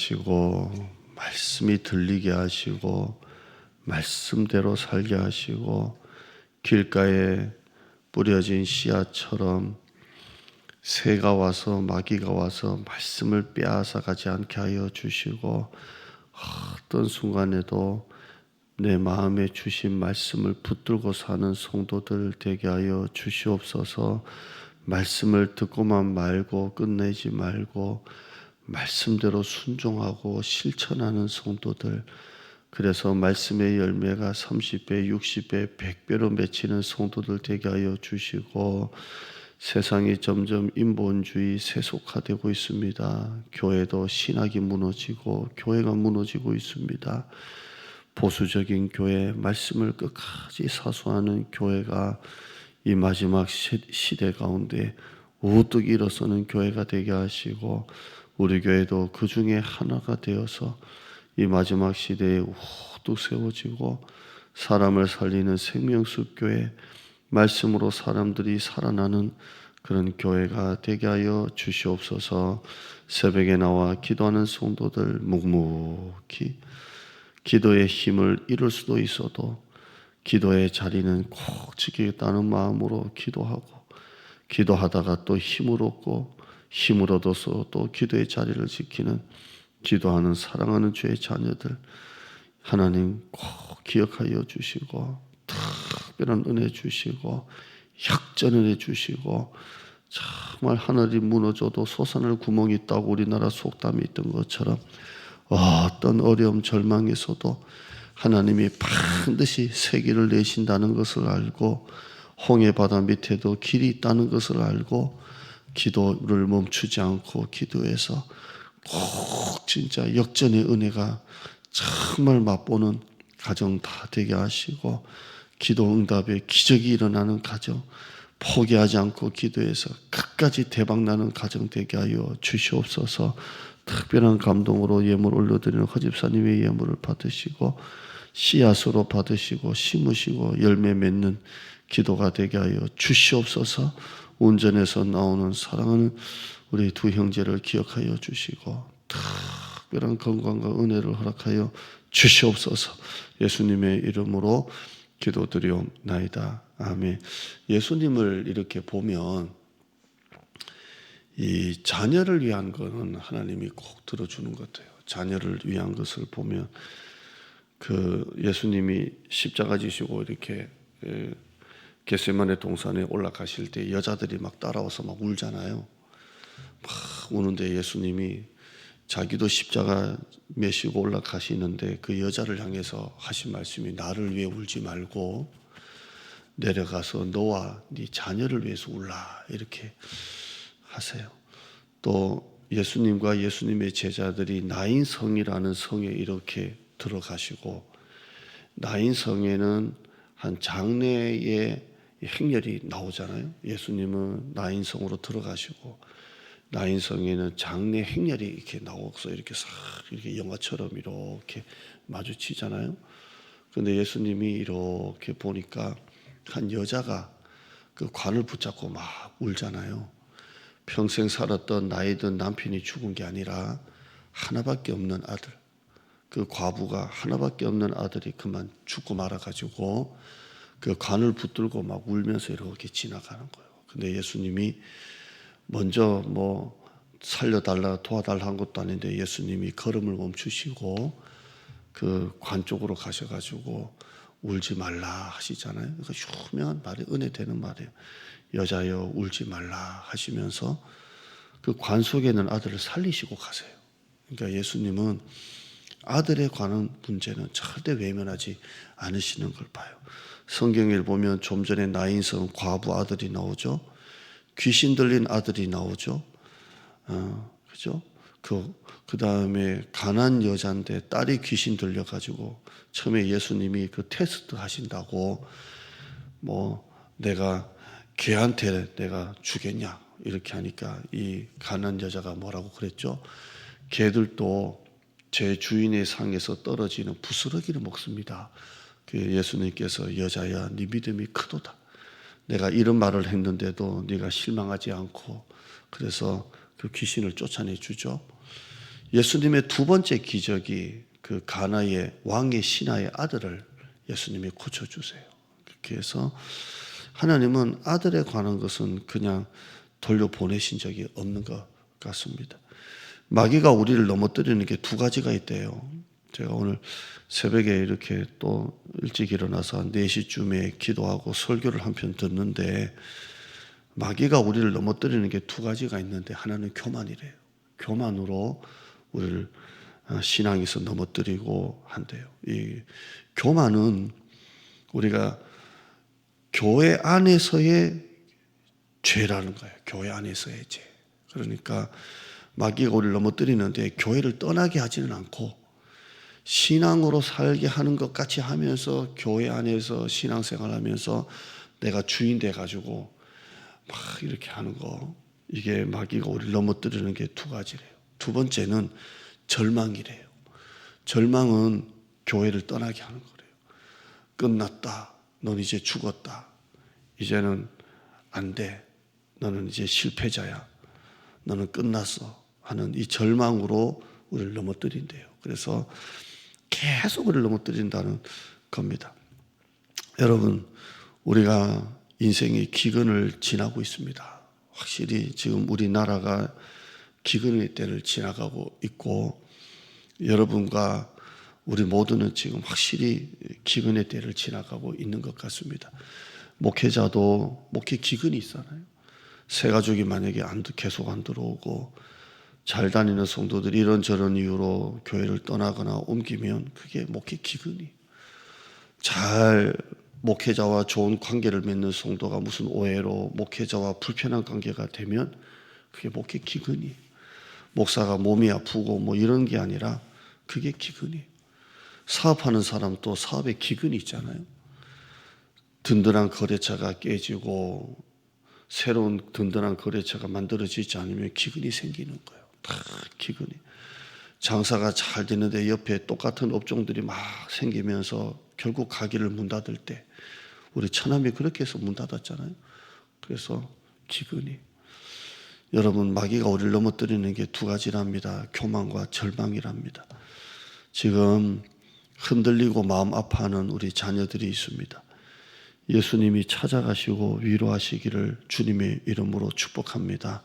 하시고 말씀이 들리게 하시고 말씀대로 살게 하시고 길가에 뿌려진 씨앗처럼 새가 와서 마귀가 와서 말씀을 빼앗아 가지 않게 하여 주시고 어떤 순간에도 내 마음에 주신 말씀을 붙들고 사는 성도들 되게 하여 주시옵소서. 말씀을 듣고만 말고 끝내지 말고 말씀대로 순종하고 실천하는 성도들, 그래서 말씀의 열매가 30배, 60배, 100배로 맺히는 성도들 되게 하여 주시고, 세상이 점점 인본주의 세속화되고 있습니다. 교회도 신학이 무너지고 교회가 무너지고 있습니다. 보수적인 교회, 말씀을 끝까지 사수하는 교회가 이 마지막 시대 가운데 우뚝 일어서는 교회가 되게 하시고, 우리 교회도 그 중에 하나가 되어서 이 마지막 시대에 우뚝 세워지고 사람을 살리는 생명숲 교회, 말씀으로 사람들이 살아나는 그런 교회가 되게 하여 주시옵소서. 새벽에 나와 기도하는 성도들 묵묵히 기도의 힘을 잃을 수도 있어도 기도의 자리는 꼭 지키겠다는 마음으로 기도하고, 기도하다가 또 힘을 얻고 힘을 얻어서 또 기도의 자리를 지키는 기도하는 사랑하는 주의 자녀들 하나님 꼭 기억하여 주시고 특별한 은혜 주시고 역전 은혜 주시고, 정말 하늘이 무너져도 솟아날 구멍이 있다고 우리나라 속담이 있던 것처럼 어떤 어려움 절망에서도 하나님이 반드시 새길을 내신다는 것을 알고, 홍해 바다 밑에도 길이 있다는 것을 알고 기도를 멈추지 않고 기도해서 꼭 진짜 역전의 은혜가 정말 맛보는 가정 다 되게 하시고, 기도 응답에 기적이 일어나는 가정, 포기하지 않고 기도해서 끝까지 대박나는 가정 되게 하여 주시옵소서. 특별한 감동으로 예물 올려드리는 허집사님의 예물을 받으시고 씨앗으로 받으시고 심으시고 열매 맺는 기도가 되게 하여 주시옵소서. 운전에서 나오는 사랑하는 우리 두 형제를 기억하여 주시고 특별한 건강과 은혜를 허락하여 주시옵소서. 예수님의 이름으로 기도드리옵나이다. 아멘. 예수님을 이렇게 보면 이 자녀를 위한 것은 하나님이 꼭 들어주는 것 같아요. 자녀를 위한 것을 보면 그 예수님이 십자가 지시고 이렇게 겟세마네 동산에 올라가실 때 여자들이 막 따라와서 막 울잖아요. 막 우는데 예수님이 자기도 십자가 메시고 올라가시는데 그 여자를 향해서 하신 말씀이 나를 위해 울지 말고 내려가서 너와 네 자녀를 위해서 울라 이렇게 하세요. 또 예수님과 예수님의 제자들이 나인성이라는 성에 이렇게 들어가시고, 나인성에는 한 장례의 행렬이 나오잖아요. 예수님은 나인성으로 들어가시고 나인성에는 장례 행렬이 이렇게 나와서 이렇게 싹 이렇게 영화처럼 이렇게 마주치잖아요. 그런데 예수님이 이렇게 보니까 한 여자가 그 관을 붙잡고 막 울잖아요. 평생 살았던 나이 든 남편이 죽은 게 아니라 하나밖에 없는 아들, 그 과부가 하나밖에 없는 아들이 그만 죽고 말아가지고 그 관을 붙들고 막 울면서 이렇게 지나가는 거예요. 근데 예수님이 먼저 뭐 살려달라 도와달라 한 것도 아닌데 예수님이 걸음을 멈추시고 그 관 쪽으로 가셔가지고 울지 말라 하시잖아요. 그러니까 유명한 말이 은혜 되는 말이에요. 여자여 울지 말라 하시면서 그 관 속에 있는 아들을 살리시고 가세요. 그러니까 예수님은 아들에 관한 문제는 절대 외면하지 않으시는 걸 봐요. 성경을 보면 좀 전에 나인성 과부 아들이 나오죠. 귀신 들린 아들이 나오죠. 그죠? 그 다음에 가난 여자인데 딸이 귀신 들려가지고 처음에 예수님이 그 테스트 하신다고 뭐 내가 걔한테 내가 주겠냐 이렇게 하니까 이 가난 여자가 뭐라고 그랬죠? 걔들도 제 주인의 상에서 떨어지는 부스러기를 먹습니다. 그 예수님께서 여자야 네 믿음이 크도다. 내가 이런 말을 했는데도 네가 실망하지 않고 그래서 그 귀신을 쫓아내 주죠. 예수님의 두 번째 기적이 그 가나의 왕의 신하의 아들을 예수님이 고쳐주세요. 그렇게 해서 하나님은 아들에 관한 것은 그냥 돌려보내신 적이 없는 것 같습니다. 마귀가 우리를 넘어뜨리는 게 두 가지가 있대요. 제가 오늘 새벽에 이렇게 또 일찍 일어나서 한 4시쯤에 기도하고 설교를 한 편 듣는데 마귀가 우리를 넘어뜨리는 게 두 가지가 있는데 하나는 교만이래요. 교만으로 우리를 신앙에서 넘어뜨리고 한대요. 이 교만은 우리가 교회 안에서의 죄라는 거예요. 교회 안에서의 죄. 그러니까 마귀가 우리를 넘어뜨리는데 교회를 떠나게 하지는 않고 신앙으로 살게 하는 것 같이 하면서 교회 안에서 신앙생활하면서 내가 주인 돼가지고 막 이렇게 하는 거, 이게 마귀가 우리를 넘어뜨리는 게 두 가지래요. 두 번째는 절망이래요. 절망은 교회를 떠나게 하는 거래요. 끝났다. 넌 이제 죽었다. 이제는 안 돼. 너는 이제 실패자야. 너는 끝났어. 하는 이 절망으로 우리를 넘어뜨린대요. 그래서 계속 우리를 넘어뜨린다는 겁니다. 여러분, 우리가 인생의 기근을 지나고 있습니다. 확실히 지금 우리나라가 기근의 때를 지나가고 있고 여러분과 우리 모두는 지금 확실히 기근의 때를 지나가고 있는 것 같습니다. 목회자도 목회 기근이 있잖아요. 새 가족이 만약에 계속 안 들어오고 잘 다니는 성도들이 이런저런 이유로 교회를 떠나거나 옮기면 그게 목회 기근이, 잘 목회자와 좋은 관계를 맺는 성도가 무슨 오해로 목회자와 불편한 관계가 되면 그게 목회 기근이, 목사가 몸이 아프고 뭐 이런 게 아니라 그게 기근이. 사업하는 사람도 사업에 기근이 있잖아요. 든든한 거래처가 깨지고 새로운 든든한 거래처가 만들어지지 않으면 기근이 생기는 거예요. 다 기근이. 장사가 잘 되는데 옆에 똑같은 업종들이 막 생기면서 결국 가게를 문 닫을 때 우리 처남이 그렇게 해서 문 닫았잖아요. 그래서 기근이. 여러분, 마귀가 우리를 넘어뜨리는 게 두 가지랍니다. 교만과 절망이랍니다. 지금 흔들리고 마음 아파하는 우리 자녀들이 있습니다. 예수님이 찾아가시고 위로하시기를 주님의 이름으로 축복합니다.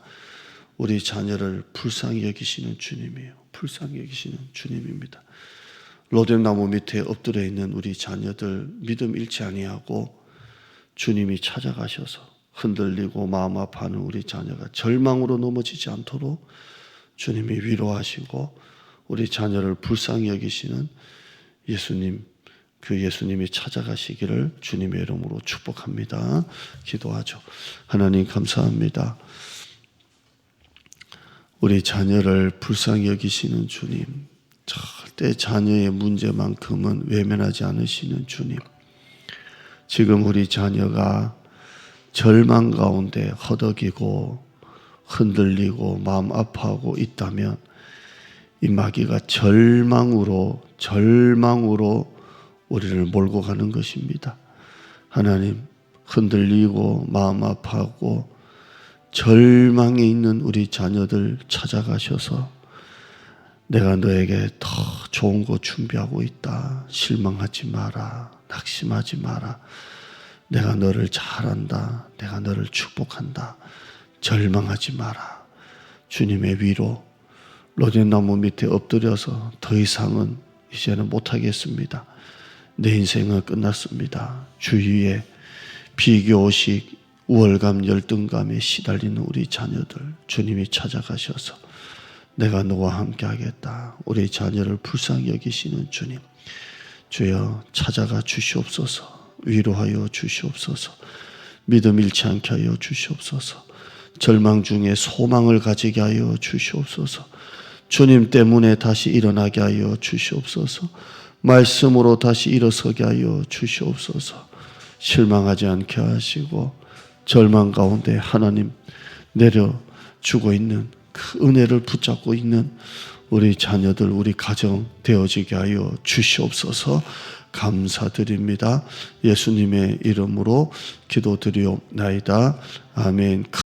우리 자녀를 불쌍히 여기시는 주님이에요. 불쌍히 여기시는 주님입니다. 로뎀나무 밑에 엎드려 있는 우리 자녀들 믿음 잃지 아니하고 주님이 찾아가셔서 흔들리고 마음 아파하는 우리 자녀가 절망으로 넘어지지 않도록 주님이 위로하시고 우리 자녀를 불쌍히 여기시는 예수님, 그 예수님이 찾아가시기를 주님의 이름으로 축복합니다. 기도하죠. 하나님 감사합니다. 우리 자녀를 불쌍히 여기시는 주님, 절대 자녀의 문제만큼은 외면하지 않으시는 주님, 지금 우리 자녀가 절망 가운데 허덕이고 흔들리고 마음 아파하고 있다면 이 마귀가 절망으로 우리를 몰고 가는 것입니다. 하나님, 흔들리고 마음 아파하고 절망에 있는 우리 자녀들 찾아가셔서 내가 너에게 더 좋은 거 준비하고 있다. 실망하지 마라. 낙심하지 마라. 내가 너를 잘 안다. 내가 너를 축복한다. 절망하지 마라. 주님의 위로, 로뎀나무 밑에 엎드려서 더 이상은 이제는 못하겠습니다. 내 인생은 끝났습니다. 주위에 비교식, 우월감, 열등감에 시달리는 우리 자녀들 주님이 찾아가셔서 내가 너와 함께 하겠다. 우리 자녀를 불쌍히 여기시는 주님, 주여 찾아가 주시옵소서. 위로하여 주시옵소서. 믿음 잃지 않게 하여 주시옵소서. 절망 중에 소망을 가지게 하여 주시옵소서. 주님 때문에 다시 일어나게 하여 주시옵소서. 말씀으로 다시 일어서게 하여 주시옵소서. 실망하지 않게 하시고 절망 가운데 하나님 내려주고 있는 그 은혜를 붙잡고 있는 우리 자녀들, 우리 가정 되어지게 하여 주시옵소서. 감사드립니다. 예수님의 이름으로 기도드리옵나이다. 아멘.